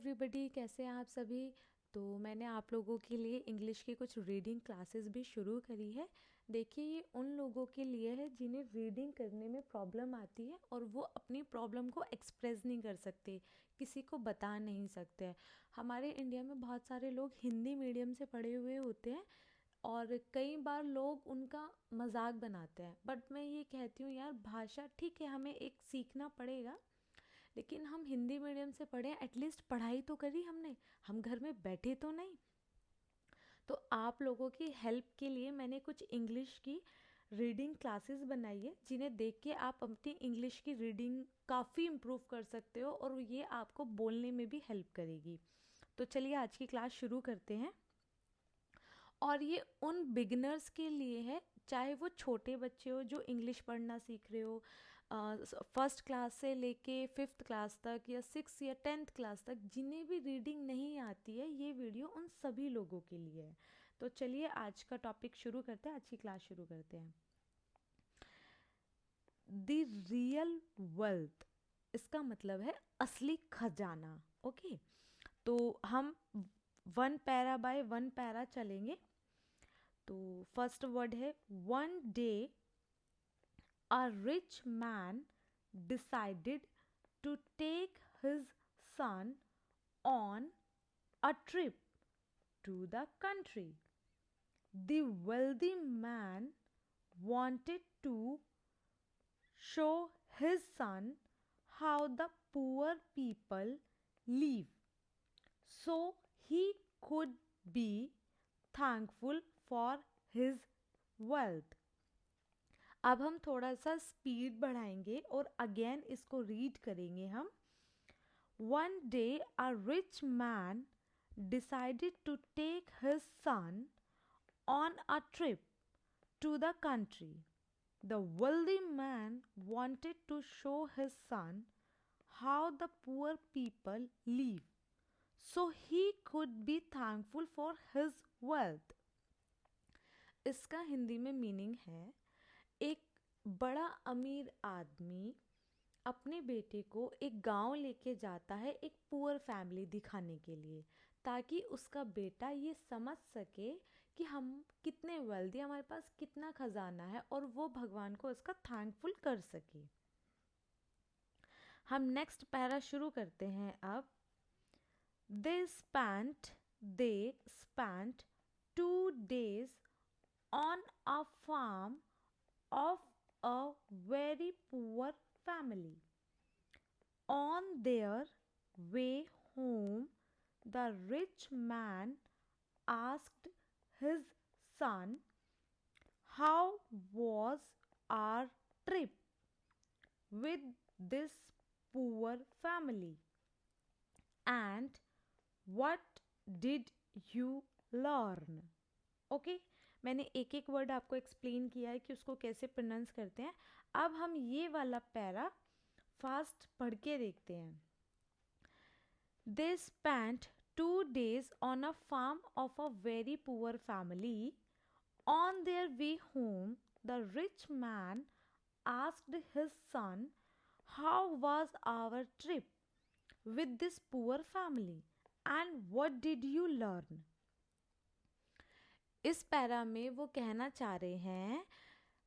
Everybody, कैसे हैं आप सभी। तो मैंने आप लोगों के लिए इंग्लिश की कुछ रीडिंग क्लासेस भी शुरू करी है। देखिए, ये उन लोगों के लिए है जिन्हें रीडिंग करने में प्रॉब्लम आती है और वो अपनी प्रॉब्लम को एक्सप्रेस नहीं कर सकते, किसी को बता नहीं सकते हैं। हमारे इंडिया में बहुत सारे लोग हिंदी मीडियम से पढ़े हुए होते हैं और कई बार लोग उनका मजाक बनाते हैं, बट मैं ये कहती हूँ यार, भाषा ठीक है, हमें एक सीखना पड़ेगा, लेकिन हम हिंदी मीडियम से पढ़े, एटलीस्ट पढ़ाई तो करी हमने, हम घर में बैठे तो नहीं। तो आप लोगों की हेल्प के लिए मैंने कुछ इंग्लिश की रीडिंग क्लासेस बनाई है, जिन्हें देख के आप अपनी इंग्लिश की रीडिंग काफ़ी इम्प्रूव कर सकते हो और ये आपको बोलने में भी हेल्प करेगी। तो चलिए आज की क्लास शुरू करते हैं। और ये उन बिगिनर्स के लिए है, चाहे वो छोटे बच्चे हो जो इंग्लिश पढ़ना सीख रहे हो, फर्स्ट क्लास से लेके फिफ्थ क्लास तक या सिक्स या टेंथ क्लास तक, जिन्हें भी रीडिंग नहीं आती है, ये वीडियो उन सभी लोगों के लिए है। तो चलिए आज का टॉपिक शुरू करते हैं, आज की क्लास शुरू करते हैं। द रियल वेल्थ, इसका मतलब है असली खजाना। ओके, तो हम one para by one para चलेंगे। तो फर्स्ट वर्ड है one day a rich man decided to take his son on a trip to the country. The wealthy man wanted to show his son how the poor people live, so he could be thankful for his wealth. अब हम थोड़ा सा speed बढ़ाएंगे और again इसको read करेंगे हम। One day a rich man decided to take his son on a trip to the country. The wealthy man wanted to show his son how the poor people live, so he could be thankful for his wealth. इसका हिंदी में meaning है, एक बड़ा अमीर आदमी अपने बेटे को एक गांव लेके जाता है एक पुअर फैमिली दिखाने के लिए, ताकि उसका बेटा ये समझ सके कि हम कितने वेल्दी, हमारे पास कितना खजाना है, और वो भगवान को इसका थैंकफुल कर सके। हम नेक्स्ट पैरा शुरू करते हैं अब। They spent 2 days on a farm of a very poor family. On their way home, the rich man asked his son, how was our trip with this poor family? And what did you learn? Okay, मैंने एक एक word आपको explain किया है कि उसको कैसे pronounce करते हैं। अब हम ये वाला पैरा फास्ट पढ़ के देखते हैं। They spent 2 days on a farm of a very poor family. On their way home, the rich man asked his son, how was our trip with this poor family? And what did you learn? इस para में वो कहना चाह रहे हैं,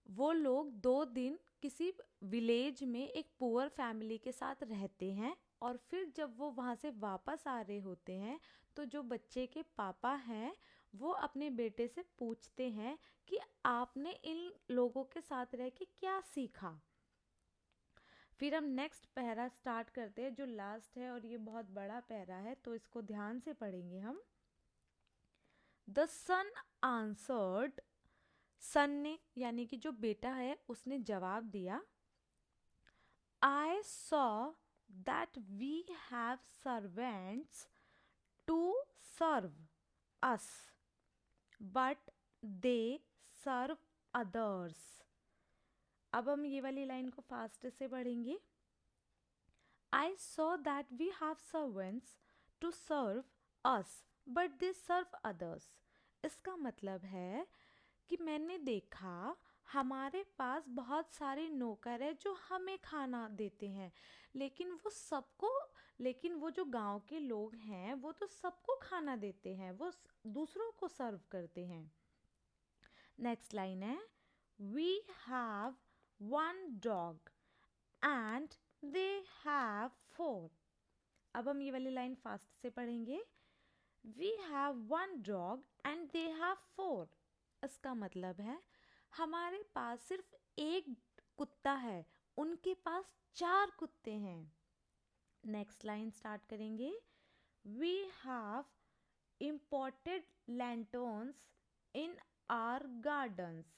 वो लोग 2 दिन किसी विलेज में एक पुअर फैमिली के साथ रहते हैं, और फिर जब वो वहाँ से वापस आ रहे होते हैं तो जो बच्चे के पापा हैं वो अपने बेटे से पूछते हैं कि आपने इन लोगों के साथ रह के क्या सीखा। फिर हम नेक्स्ट पैरा स्टार्ट करते हैं जो लास्ट है, और ये बहुत बड़ा पैरा है, तो इसको ध्यान से पढ़ेंगे हम। द सन आंसर्ड, सन ने यानी कि जो बेटा है उसने जवाब दिया, I saw that we have servants to serve us, but they serve others. अब हम ये वाली लाइन को फास्ट से पढ़ेंगे। I saw that we have servants to serve us, but they serve others. इसका मतलब है कि मैंने देखा हमारे पास बहुत सारे नौकर हैं जो हमें खाना देते हैं, लेकिन वो जो गांव के लोग हैं वो तो सबको खाना देते हैं, वो दूसरों को सर्व करते हैं। नेक्स्ट लाइन है, we have one dog and they have four. अब हम ये वाली लाइन फास्ट से पढ़ेंगे। We have one dog and they have four. इसका मतलब है हमारे पास सिर्फ एक कुत्ता है, उनके पास 4 कुत्ते हैं। नेक्स्ट लाइन स्टार्ट करेंगे। We have imported lanterns in our gardens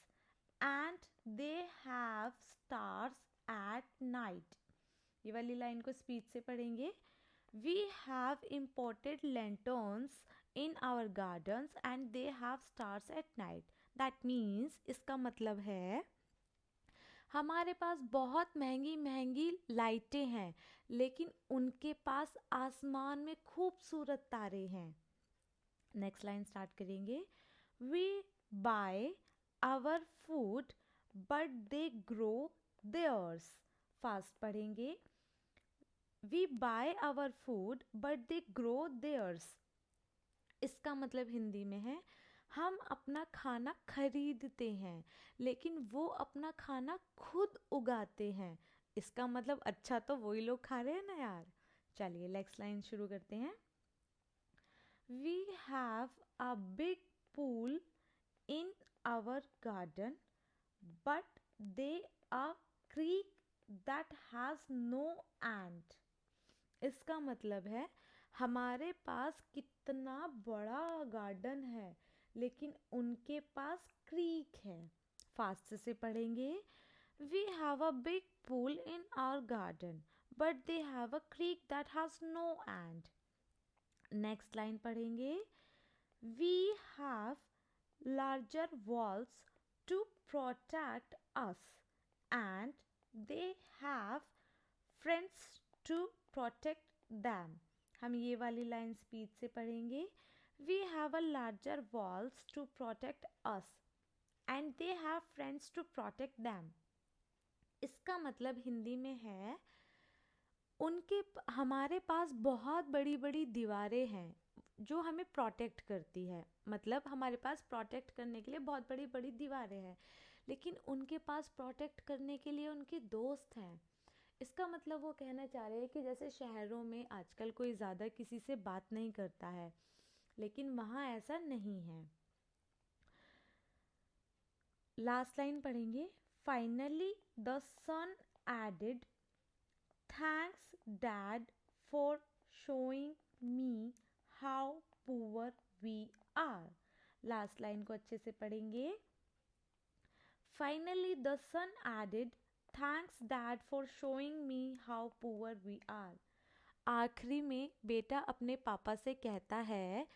and they have stars at night। ये वाली लाइन को स्पीड से पढ़ेंगे। We have imported lanterns in our gardens and they have stars at night। That means इसका मतलब है हमारे पास बहुत महंगी महंगी लाइटें हैं, लेकिन उनके पास आसमान में खूबसूरत तारे हैं। नेक्स्ट लाइन स्टार्ट करेंगे। We buy our food but they grow theirs. Fast पढ़ेंगे। We buy our food but they grow theirs. इसका मतलब हिंदी में है हम अपना खाना खरीदते हैं, लेकिन वो अपना खाना खुद उगाते हैं। इसका मतलब अच्छा तो वही लोग खा रहे हैं ना यार। चलिए नेक्स्ट लाइन शुरू करते हैं। We have a big pool in our garden, but they a creek that has no end। इसका मतलब है हमारे पास कितना बड़ा गार्डन है, लेकिन उनके पास क्रीक है। फास्ट से पढ़ेंगे। We have a big pool in our garden, but they have a creek that has no end। Next line पढ़ेंगे। We have larger walls to protect us and they have friends to protect them. हम ये वाली line speed से पढ़ेंगे। We have a larger walls to protect us and they have friends to protect them. इसका मतलब हिंदी में है हमारे पास बहुत बड़ी बड़ी दीवारें हैं जो हमें प्रोटेक्ट करती है। मतलब हमारे पास प्रोटेक्ट करने के लिए बहुत बड़ी बड़ी दीवारें हैं, लेकिन उनके पास प्रोटेक्ट करने के लिए उनके दोस्त हैं। इसका मतलब वो कहना चाह रहे हैं कि जैसे शहरों में आजकल कोई ज़्यादा किसी से बात नहीं करता है, लेकिन वहाँ ऐसा नहीं है। लास्ट लाइन पढ़ेंगे। Finally the son added, thanks dad for showing me how poor we are. Last line को अच्छे से पढ़ेंगे। Finally the son added, thanks dad for showing me how poor we are. आखिरी में बेटा अपने पापा से कहता है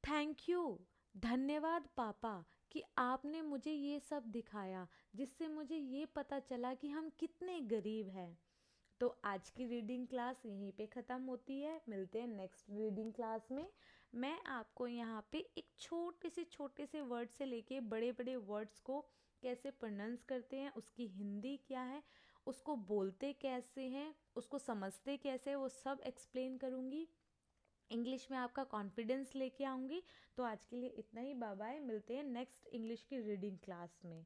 थैंक यू, धन्यवाद पापा कि आपने मुझे ये सब दिखाया, जिससे मुझे ये पता चला कि हम कितने गरीब हैं। तो आज की रीडिंग क्लास यहीं पे ख़त्म होती है। मिलते हैं नेक्स्ट रीडिंग क्लास में। मैं आपको यहाँ पे एक छोटे से वर्ड से लेके बड़े बड़े वर्ड्स को कैसे प्रोनाउंस करते हैं, उसकी हिंदी क्या है, उसको बोलते कैसे हैं, उसको समझते कैसे हैं, वो सब एक्सप्लेन करूँगी। इंग्लिश में आपका कॉन्फिडेंस लेके आऊँगी। तो आज के लिए इतना ही। Bye bye. मिलते हैं नेक्स्ट इंग्लिश की रीडिंग क्लास में।